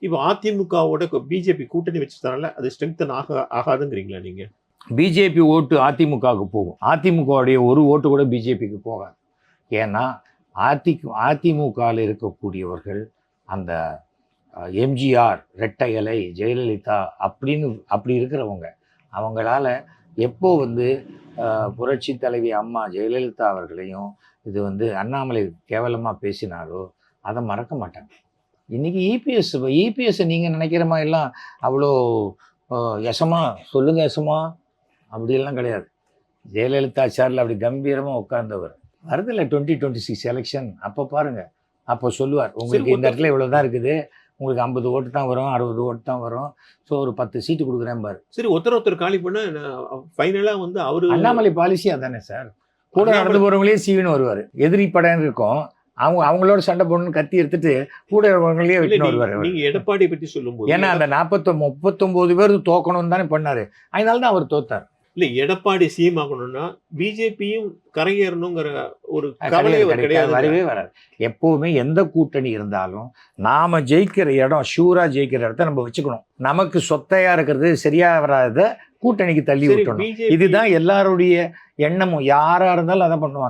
இப்போ அதிமுகவோட பிஜேபி கூட்டணி வச்சதுனால அது ஸ்ட்ரெங்தன் ஆகாதுங்கிறீங்களா நீங்க? பிஜேபி ஓட்டு அதிமுகவுக்கு போகும், அதிமுகவுடைய ஒரு ஓட்டு கூட பிஜேபிக்கு போகாது. ஏன்னா அதிமுகவில் இருக்கக்கூடியவர்கள் அந்த எம்ஜிஆர், ரெட்டை இலை, ஜெயலலிதா அப்படி இருக்கிறவங்க, அவங்களால எப்போ புரட்சி தலைவி அம்மா ஜெயலலிதா அவர்களையும் இது அண்ணாமலை கேவலமாக பேசினாரோ அதை மறக்க மாட்டாங்க. இன்றைக்கி இபிஎஸ் நீங்கள் நினைக்கிற மாதிரிலாம் அவ்வளோ யசமா சொல்லுங்க யசமா அப்படியெல்லாம் கிடையாது. ஜெயலலிதா சாரில் அப்படி கம்பீரமாக உட்கார்ந்தவர். வருதில்ல 2026 எலெக்ஷன், அப்போ பாருங்கள், அப்போ சொல்லுவார், உங்களுக்கு இந்த இடத்துல இவ்வளோ தான் இருக்குது, உங்களுக்கு 50 ஓட்டு தான் வரும், 60 ஓட்டு தான் வரும், ஸோ ஒரு 10 சீட்டு கொடுக்குறேன் பாரு. சரி, ஒருத்தர் காலி பண்ணால் ஃபைனலாக அவரு அண்ணாமலை பாலிசியாக தானே சார், கூட நடந்து போகிறவங்களே சீவின்னு வருவார். எதிரி படம் இருக்கும், அவங்களோட சண்டை போடணும்னு கத்தி எடுத்துட்டு கூட இருக்கிறவங்களே விட்டுன்னு வருவார். நீங்க எடப்பாடியை பற்றி சொல்லும்போது ஏன்னா அந்த 39 பேர் தோக்கணும்னு தானே பண்ணாரு, அதனால தான் அவர் தோத்தார். இல்லை, எடப்பாடி சிஎம் ஆகணும்னா பிஜேபியும் கரையேறணுங்கிற ஒரு கவலை கிடையாது, வரவே வராது. எப்போவுமே எந்த கூட்டணி இருந்தாலும் நாம ஜெயிக்கிற இடம், ஷூரா ஜெயிக்கிற இடத்த நம்ம வச்சுக்கணும். நமக்கு சொத்தையா இருக்கிறது சரியா வராத கூட்டணிக்கு தள்ளி விட்டணும். இதுதான் எல்லாருடைய எண்ணமும். யாரா இருந்தாலும் அதை பண்ணுவாங்க.